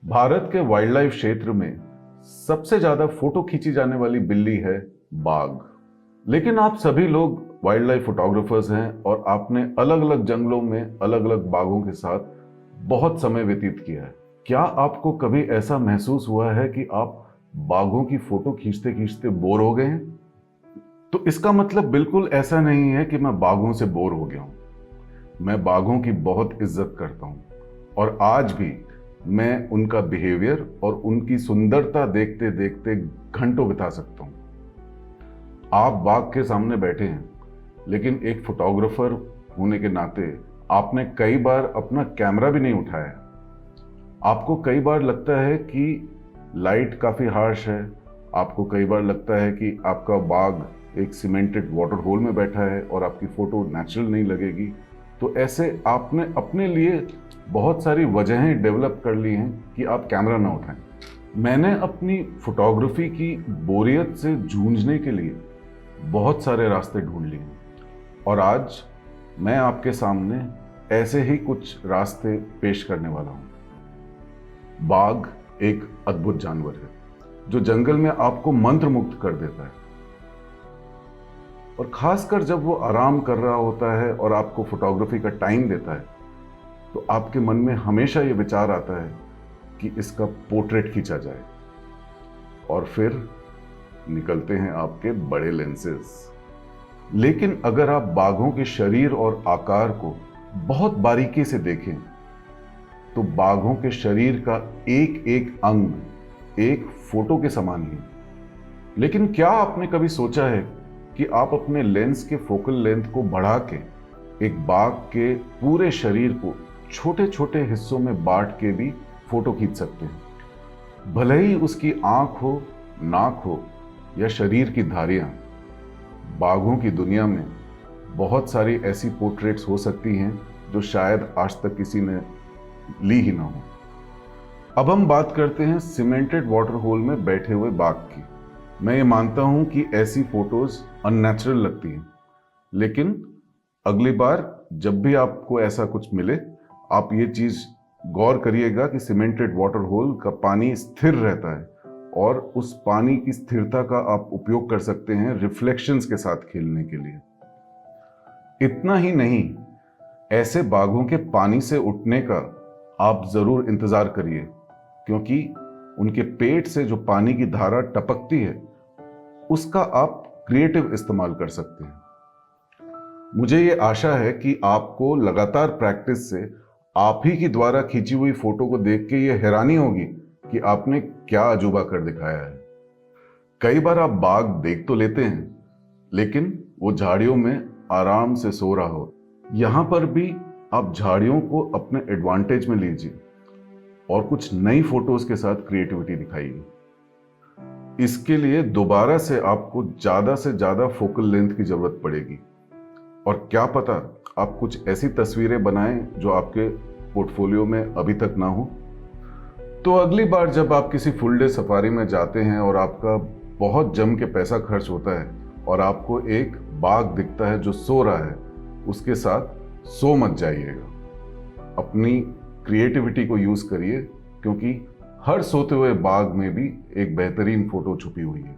भारत के wild life क्षेत्र में सबसे ज्यादा फोटो खींची जाने वाली बिल्ली है बाघ। लेकिन आप सभी लोग वाइल्ड लाइफ फोटोग्राफर्स हैं और आपने अलग अलग जंगलों में अलग अलग बाघों के साथ बहुत समय व्यतीत किया है। क्या आपको कभी ऐसा महसूस हुआ है कि आप बाघों की फोटो खींचते खींचते बोर हो गए हैं? तो इसका मतलब बिल्कुल ऐसा नहीं है कि मैं बाघों से बोर हो गया हूं। मैं बाघों की बहुत इज्जत करता हूं और आज भी मैं उनका बिहेवियर और उनकी सुंदरता देखते देखते घंटों बिता सकता हूं। आप बाघ के सामने बैठे हैं, लेकिन एक फोटोग्राफर होने के नाते आपने कई बार अपना कैमरा भी नहीं उठाया। आपको कई बार लगता है कि लाइट काफी हार्श है। आपको कई बार लगता है कि आपका बाघ एक सीमेंटेड वाटर होल में बैठा है और आपकी फोटो नेचुरल नहीं लगेगी। तो ऐसे आपने अपने लिए बहुत सारी वजहें डेवलप कर ली हैं कि आप कैमरा ना उठाएं। मैंने अपनी फोटोग्राफी की बोरियत से जूझने के लिए बहुत सारे रास्ते ढूंढ लिए हैं और आज मैं आपके सामने ऐसे ही कुछ रास्ते पेश करने वाला हूं। बाघ एक अद्भुत जानवर है जो जंगल में आपको मंत्रमुग्ध कर देता है, और खासकर जब वो आराम कर रहा होता है और आपको फोटोग्राफी का टाइम देता है तो आपके मन में हमेशा ये विचार आता है कि इसका पोर्ट्रेट खींचा जाए। और फिर निकलते हैं आपके बड़े लेंसेज। लेकिन अगर आप बाघों के शरीर और आकार को बहुत बारीकी से देखें तो बाघों के शरीर का एक एक अंग एक फोटो के समान ही है। लेकिन क्या आपने कभी सोचा है कि आप अपने लेंस के फोकल लेंथ को बढ़ा के एक बाघ के पूरे शरीर को छोटे छोटे हिस्सों में बांट के भी फोटो खींच सकते हैं? भले ही उसकी आंख हो, नाक हो या शरीर की धारियां, बाघों की दुनिया में बहुत सारी ऐसी पोर्ट्रेट्स हो सकती हैं जो शायद आज तक किसी ने ली ही ना हो। अब हम बात करते हैं सीमेंटेड वाटर होल में बैठे हुए बाघ की। मैं ये मानता हूं कि ऐसी फोटोज अननेचुरल लगती हैं, लेकिन अगली बार जब भी आपको ऐसा कुछ मिले आप ये चीज गौर करिएगा कि सीमेंटेड वाटर होल का पानी स्थिर रहता है और उस पानी की स्थिरता का आप उपयोग कर सकते हैं रिफ्लेक्शंस के साथ खेलने के लिए। इतना ही नहीं, ऐसे बाघों के पानी से उठने का आप जरूर इंतजार करिए, क्योंकि उनके पेट से जो पानी की धारा टपकती है उसका आप क्रिएटिव इस्तेमाल कर सकते हैं। मुझे ये आशा है कि आपको लगातार प्रैक्टिस से आप ही की द्वारा खींची हुई फोटो को देख के ये हैरानी होगी कि आपने क्या अजूबा कर दिखाया है। कई बार आप बाघ देख तो लेते हैं, लेकिन वो झाड़ियों में आराम से सो रहा हो। यहां पर भी आप झाड़ियों को अपने एडवांटेज में लीजिए और कुछ नई फोटोज के साथ क्रिएटिविटी दिखाइए। इसके लिए दोबारा से आपको ज्यादा से ज्यादा फोकल लेंथ की जरूरत पड़ेगी, और क्या पता आप कुछ ऐसी तस्वीरें बनाएं जो आपके पोर्टफोलियो में अभी तक ना हो। तो अगली बार जब आप किसी फुल डे सफारी में जाते हैं और आपका बहुत जम के पैसा खर्च होता है और आपको एक बाघ दिखता है जो सो रहा है, उसके साथ सो मत जाइएगा। अपनी क्रिएटिविटी को यूज करिए, क्योंकि हर सोते हुए बाघ में भी एक बेहतरीन फोटो छुपी हुई है।